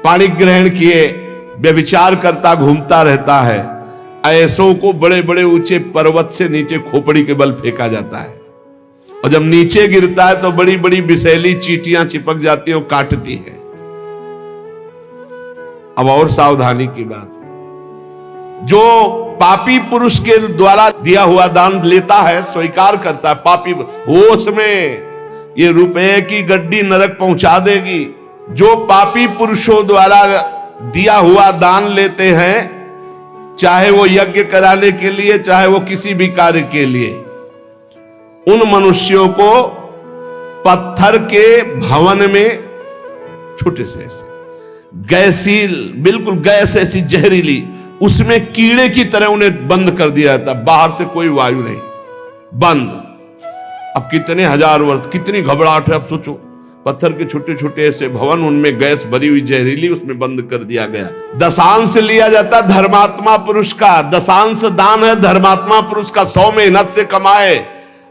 पाणी ग्रहण किए व्यभिचार करता घूमता रहता है, ऐसों को बड़े बड़े ऊंचे पर्वत से नीचे खोपड़ी के बल फेंका जाता है। और जब नीचे गिरता है तो बड़ी बड़ी विषैली चींटियां चिपक जाती हैं और काटती हैं। अब और सावधानी की बात, जो पापी पुरुष के द्वारा दिया हुआ दान लेता है, स्वीकार करता है, पापी होश में ये रुपए की गड्डी नरक पहुंचा देगी। जो पापी पुरुषों द्वारा दिया हुआ दान लेते हैं, चाहे वो यज्ञ कराने के लिए, चाहे वो किसी भी कार्य के लिए, उन मनुष्यों को पत्थर के भवन में छोटे से गैसील, बिल्कुल गैस ऐसी जहरीली, उसमें कीड़े की तरह उन्हें बंद कर दिया जाता, बाहर से कोई वायु नहीं, बंद। अब कितने हजार वर्ष, कितनी घबराहट है। अब सोचो, पत्थर के छोटे छोटे ऐसे भवन, उनमें गैस भरी हुई जहरीली, उसमें बंद कर दिया गया। दशांश लिया जाता धर्मात्मा पुरुष का, दशांश दान है धर्मात्मा पुरुष का, 100 मेहनत से कमाए।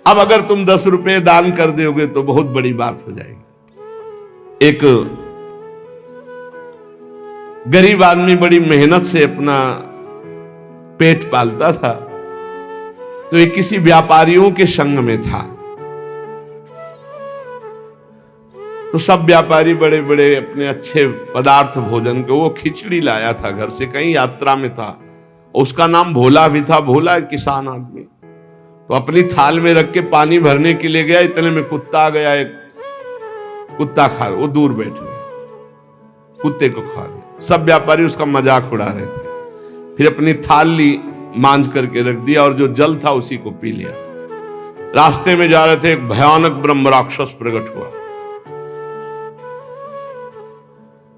अब अगर तुम 10 रुपए दान कर दोगे तो बहुत बड़ी बात हो जाएगी। एक गरीब आदमी बड़ी मेहनत से अपना पेट पालता था, तो एक किसी व्यापारियों के संग में था। तो सब व्यापारी बड़े बड़े अपने अच्छे पदार्थ भोजन के, वो खिचड़ी लाया था घर से, कहीं यात्रा में था। उसका नाम भोला भी था। भोला एक किसान आदमी, तो अपनी थाल में रख के पानी भरने के लिए गया, इतने में कुत्ता आ गया। एक कुत्ता खा, वो दूर बैठ गया, कुत्ते को खा गया। सब व्यापारी उसका मजाक उड़ा रहे थे। फिर अपनी थाल ली, मांझ करके रख दिया, और जो जल था उसी को पी लिया। रास्ते में जा रहे थे, एक भयानक ब्रह्म राक्षस प्रकट हुआ।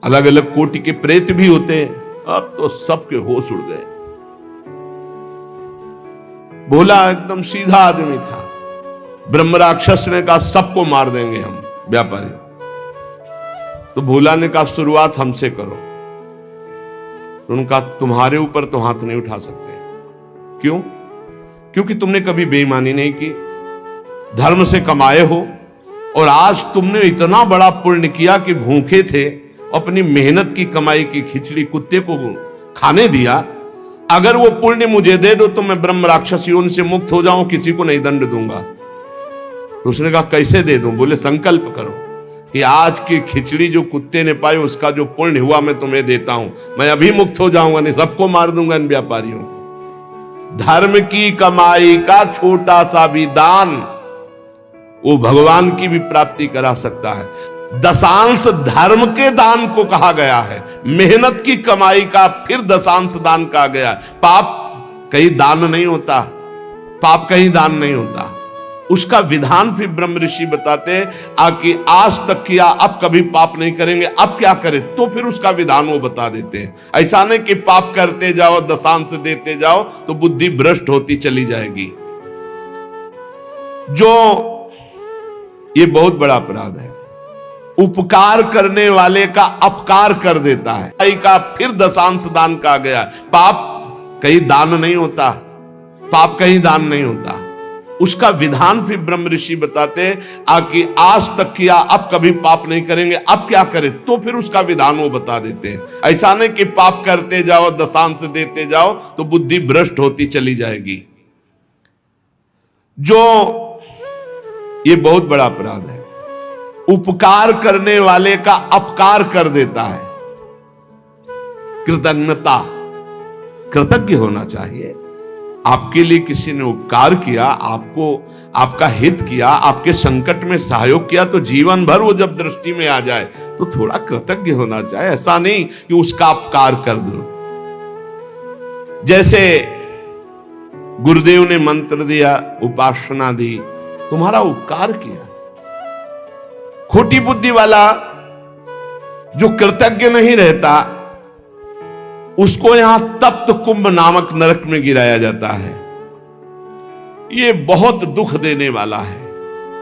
अलग अलग कोटि के प्रेत भी होते हैं। अब तो सबके होश उड़ गए। भोला एकदम सीधा आदमी था। ब्रह्म राक्षस ने कहा सबको मार देंगे हम व्यापारी। तो भोला ने कहा शुरुआत हमसे करो। तो उनका तुम्हारे ऊपर तो हाथ नहीं उठा सकते। क्यों? क्योंकि तुमने कभी बेईमानी नहीं की, धर्म से कमाए हो, और आज तुमने इतना बड़ा पुण्य किया कि भूखे थे, अपनी मेहनत की कमाई की खिचड़ी कुत्ते को खाने दिया। अगर वो पुण्य मुझे दे दो तो मैं ब्रह्म राक्षस योनि से मुक्त हो जाऊं, किसी को नहीं दंड दूंगा। तो उसने कहा कैसे दे दूं? बोले संकल्प करो कि आज की खिचड़ी जो कुत्ते ने पाई, उसका जो पुण्य हुआ मैं तुम्हें देता हूं। मैं अभी मुक्त हो जाऊंगा, नहीं सबको मार दूंगा इन व्यापारियों को। धर्म की कमाई का छोटा सा भी दान वो भगवान की भी प्राप्ति करा सकता है। दशांश धर्म के दान को कहा गया है, मेहनत की कमाई का फिर दशांश दान कहा गया। पाप कहीं दान नहीं होता, पाप कहीं दान नहीं होता। उसका विधान फिर ब्रह्म ऋषि बताते हैं कि आज तक किया, अब कभी पाप नहीं करेंगे, अब क्या करें, तो फिर उसका विधान वो बता देते हैं। ऐसा नहीं कि पाप करते जाओ, दशांश देते जाओ तो बुद्धि भ्रष्ट होती चली जाएगी। जो ये बहुत बड़ा अपराध है। उपकार करने वाले का अपकार कर देता है, का फिर दशांश दान कहा गया। पाप कहीं दान नहीं होता, पाप कहीं दान नहीं होता। उसका विधान फिर ब्रह्म ऋषि बताते हैं कि आज तक किया, अब कभी पाप नहीं करेंगे, अब क्या करें, तो फिर उसका विधान वो बता देते हैं। ऐसा नहीं कि पाप करते जाओ, दशांश देते जाओ तो बुद्धि भ्रष्ट होती चली जाएगी। जो ये बहुत बड़ा अपराध है। उपकार करने वाले का अपकार कर देता है। कृतज्ञता, कृतज्ञ होना चाहिए। आपके लिए किसी ने उपकार किया, आपको आपका हित किया, आपके संकट में सहयोग किया, तो जीवन भर वो जब दृष्टि में आ जाए तो थोड़ा कृतज्ञ होना चाहिए। ऐसा नहीं कि उसका अपकार कर दो। जैसे गुरुदेव ने मंत्र दिया, उपासना दी, तुम्हारा उपकार किया। खोटी बुद्धि वाला जो कृतज्ञ नहीं रहता, उसको यहां तप्त कुंभ नामक नरक में गिराया जाता है। ये बहुत दुख देने वाला है,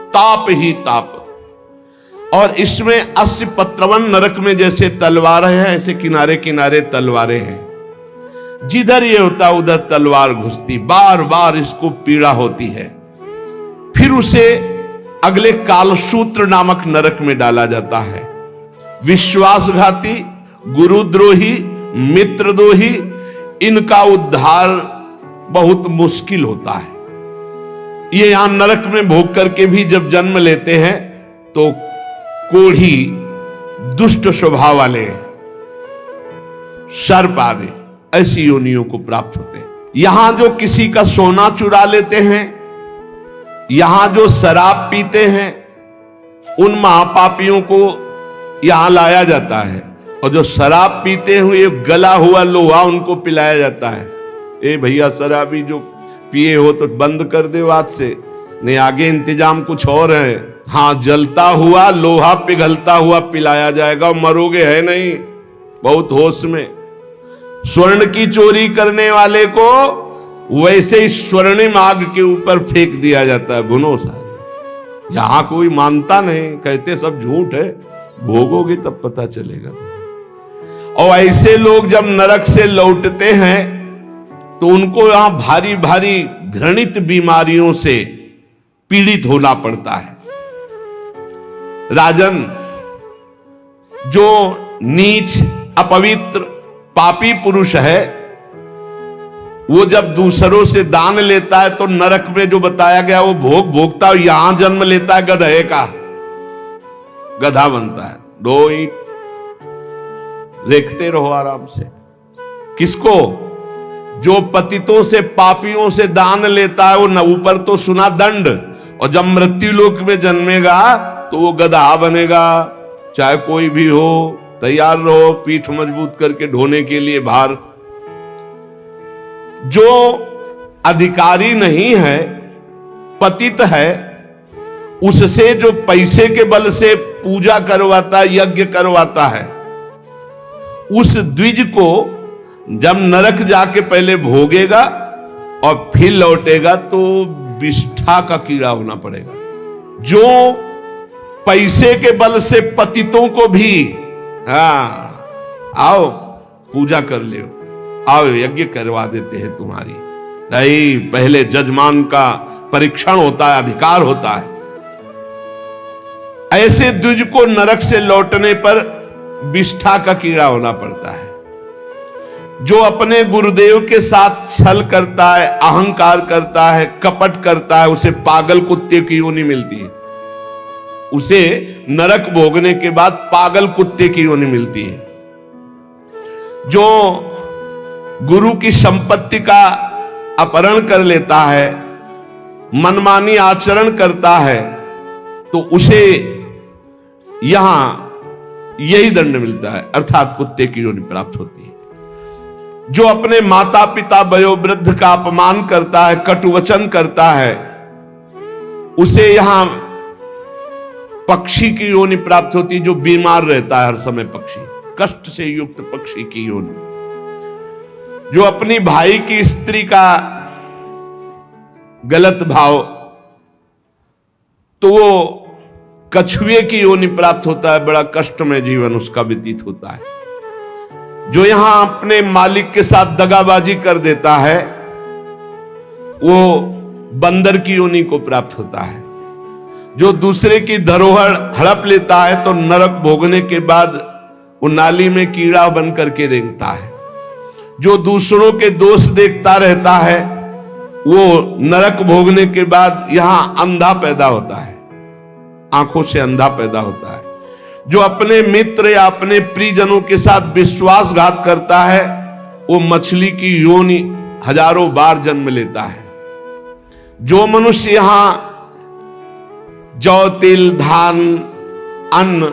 ताप ही ताप। और इसमें 80 पत्रवन नरक में जैसे तलवारें हैं, ऐसे किनारे किनारे तलवारें हैं। जिधर ये होता उधर तलवार घुसती, बार बार इसको पीड़ा होती है। फिर उसे अगले कालसूत्र नामक नरक में डाला जाता है। विश्वासघाती, गुरुद्रोही, मित्रद्रोही, इनका उद्धार बहुत मुश्किल होता है। ये यहां नरक में भोग करके भी जब जन्म लेते हैं तो कोढ़ी, दुष्ट स्वभाव वाले, सर्प आदि ऐसी योनियों को प्राप्त होते हैं। यहां जो किसी का सोना चुरा लेते हैं, यहां जो शराब पीते हैं, उन महापापियों को यहां लाया जाता है, और जो शराब पीते हुए गला हुआ लोहा उनको पिलाया जाता है। ए भैया शराबी जो पिए हो तो बंद कर दे आज से, नहीं आगे इंतजाम कुछ और है। हाँ, जलता हुआ लोहा पिघलता हुआ पिलाया जाएगा, मरोगे है नहीं, बहुत होश में। स्वर्ण की चोरी करने वाले को वैसे ही स्वर्णिम आग के ऊपर फेंक दिया जाता है, भुनो सारे। यहां कोई मानता नहीं, कहते सब झूठ है, भोगोगे तब पता चलेगा। और ऐसे लोग जब नरक से लौटते हैं तो उनको यहां भारी भारी घृणित बीमारियों से पीड़ित होना पड़ता है। राजन, जो नीच अपवित्र पापी पुरुष है, वो जब दूसरों से दान लेता है तो नरक में जो बताया गया वो भोग भोगता है, यहां जन्म लेता है गधे का, गधा बनता है। दो ईंट देखते रहो आराम से। किसको? जो पतितों से पापियों से दान लेता है, वो न ऊपर तो सुना दंड, और जब मृत्यु लोक में जन्मेगा तो वो गधा बनेगा। चाहे कोई भी हो, तैयार रहो पीठ मजबूत करके ढोने के लिए भार। जो अधिकारी नहीं है, पतित है, उससे जो पैसे के बल से पूजा करवाता, यज्ञ करवाता है, उस द्विज को जब नरक जाके पहले भोगेगा और फिर लौटेगा तो विष्ठा का कीड़ा होना पड़ेगा। जो पैसे के बल से पतितों को भी, आओ पूजा कर ले, आओ यज्ञ करवा देते हैं तुम्हारी, नहीं, पहले जजमान का परीक्षण होता है, अधिकार होता है। ऐसे द्विज को नरक से लौटने पर विष्ठा का कीड़ा होना पड़ता है। जो अपने गुरुदेव के साथ छल करता है, अहंकार करता है, कपट करता है, उसे पागल कुत्ते की योनि मिलती है। उसे नरक भोगने के बाद पागल कुत्ते की योनि मिलती है। जो गुरु की संपत्ति का अपहरण कर लेता है, मनमानी आचरण करता है, तो उसे यहां यही दंड मिलता है, अर्थात कुत्ते की योनि प्राप्त होती है। जो अपने माता पिता वयोवृद्ध का अपमान करता है, कटुवचन करता है, उसे यहां पक्षी की योनि प्राप्त होती है, जो बीमार रहता है हर समय, पक्षी, कष्ट से युक्त पक्षी की योनि। जो अपनी भाई की स्त्री का गलत भाव, तो वो कछुए की योनि प्राप्त होता है, बड़ा कष्ट में जीवन उसका व्यतीत होता है। जो यहां अपने मालिक के साथ दगाबाजी कर देता है, वो बंदर की योनि को प्राप्त होता है। जो दूसरे की धरोहर हड़प लेता है तो नरक भोगने के बाद वो नाली में कीड़ा बन करके रेंगता है। जो दूसरों के दोष देखता रहता है, वो नरक भोगने के बाद यहां अंधा पैदा होता है, आंखों से अंधा पैदा होता है। जो अपने मित्र या अपने प्रियजनों के साथ विश्वासघात करता है, वो मछली की योनि हजारों बार जन्म लेता है। जो मनुष्य यहां जौ तिल धान अन्न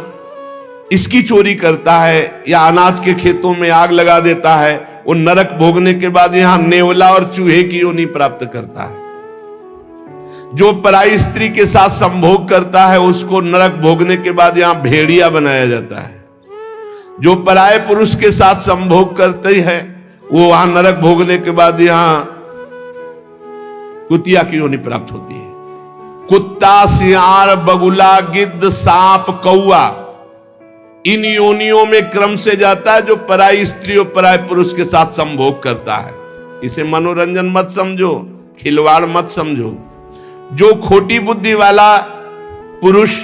इसकी चोरी करता है या अनाज के खेतों में आग लगा देता है, वो नरक भोगने के बाद यहां नेवला और चूहे की योनि प्राप्त करता है। जो पराई स्त्री के साथ संभोग करता है, उसको नरक भोगने के बाद यहां भेड़िया बनाया जाता है। जो पराये पुरुष के साथ संभोग करते हैं, वो वहां नरक भोगने के बाद यहां कुतिया की योनि प्राप्त होती है। कुत्ता, सियार, बगुला, गिद्ध, सांप, कौआ, इन योनियों में क्रम से जाता है जो पराई स्त्री और पराये पुरुष के साथ संभोग करता है। इसे मनोरंजन मत समझो, खिलवाड़ मत समझो। जो खोटी बुद्धि वाला पुरुष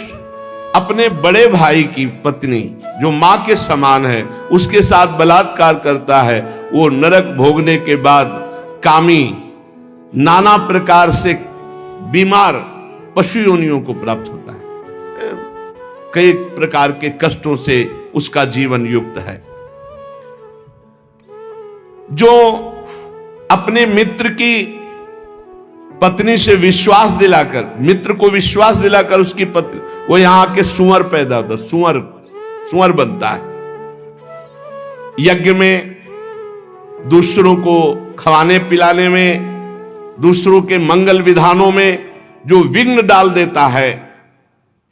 अपने बड़े भाई की पत्नी, जो मां के समान है, उसके साथ बलात्कार करता है, वो नरक भोगने के बाद कामी, नाना प्रकार से बीमार पशु योनियों को प्राप्त होता है। कई प्रकार के कष्टों से उसका जीवन युक्त है। जो अपने मित्र की पत्नी से विश्वास दिलाकर, मित्र को विश्वास दिलाकर उसकी पत्नी, वो यहां आके सुअर पैदा होता, सुअर बनता है। यज्ञ में दूसरों को खवाने पिलाने में, दूसरों के मंगल विधानों में जो विघ्न डाल देता है,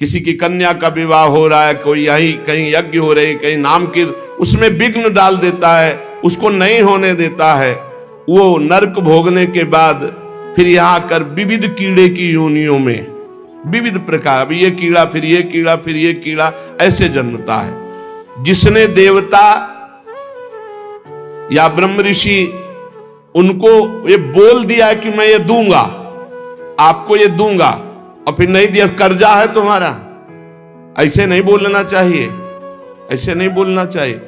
किसी की कन्या का विवाह हो रहा है, कोई यही कहीं यज्ञ हो रही, कहीं नाम की, उसमें विघ्न डाल देता है, उसको नहीं होने देता है, वो नरक भोगने के बाद फिर यहां आकर विविध कीड़े की योनियों में, विविध प्रकार, ये कीड़ा फिर ये कीड़ा फिर ये कीड़ा, ऐसे जन्मता है। जिसने देवता या ब्रह्म ऋषि उनको ये बोल दिया है कि मैं ये दूंगा, आपको ये दूंगा, और फिर नहीं दिया, कर्जा है तुम्हारा, ऐसे नहीं बोलना चाहिए, ऐसे नहीं बोलना चाहिए।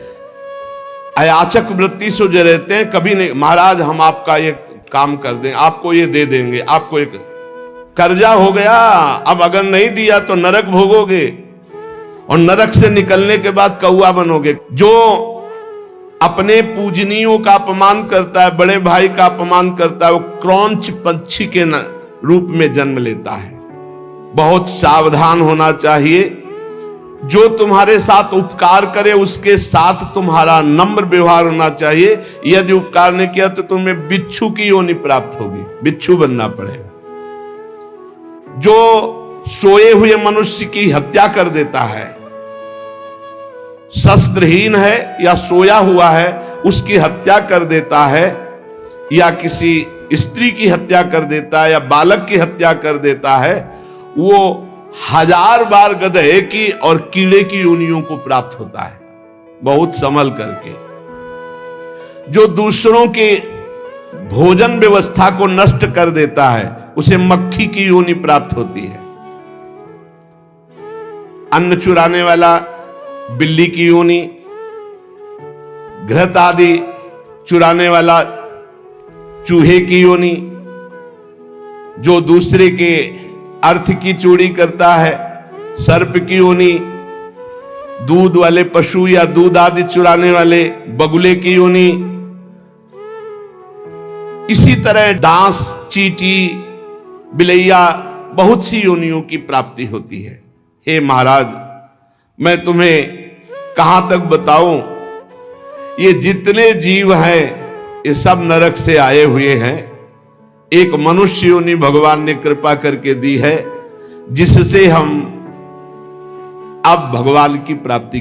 अयाचक वृत्ति से जो रहते हैं, कभी नहीं, महाराज हम आपका ये काम कर दें, आपको ये दे देंगे, आपको एक कर्जा हो गया, अब अगर नहीं दिया तो नरक भोगोगे, और नरक से निकलने के बाद कौआ बनोगे। जो अपने पूजनियों का अपमान करता है, बड़े भाई का अपमान करता है, वो क्रौंच पक्षी के रूप में जन्म लेता है। बहुत सावधान होना चाहिए। जो तुम्हारे साथ उपकार करे उसके साथ तुम्हारा नम्र व्यवहार होना चाहिए। यदि उपकार नहीं किया तो तुम्हें बिच्छू की योनि प्राप्त होगी, बिच्छू बनना पड़ेगा। जो सोए हुए मनुष्य की हत्या कर देता है, शस्त्रहीन है या सोया हुआ है, उसकी हत्या कर देता है, या किसी स्त्री की हत्या कर देता है, या बालक की हत्या कर देता है, वो 1000 बार गधे की और कीड़े की योनियों को प्राप्त होता है, बहुत संभल करके। जो दूसरों के भोजन व्यवस्था को नष्ट कर देता है, उसे मक्खी की योनि प्राप्त होती है। अन्न चुराने वाला बिल्ली की योनि, घृत आदि चुराने वाला चूहे की योनि, जो दूसरे के अर्थ की चोरी करता है सर्प की योनि, दूध वाले पशु या दूध आदि चुराने वाले बगुले की योनि, इसी तरह डांस, चींटी, बिलैया, बहुत सी योनियों की प्राप्ति होती है। हे महाराज, मैं तुम्हें कहां तक बताऊं, ये जितने जीव हैं ये सब नरक से आए हुए हैं। एक मनुष्य योनि भगवान ने कृपा करके दी है, जिससे हम अब भगवान की प्राप्ति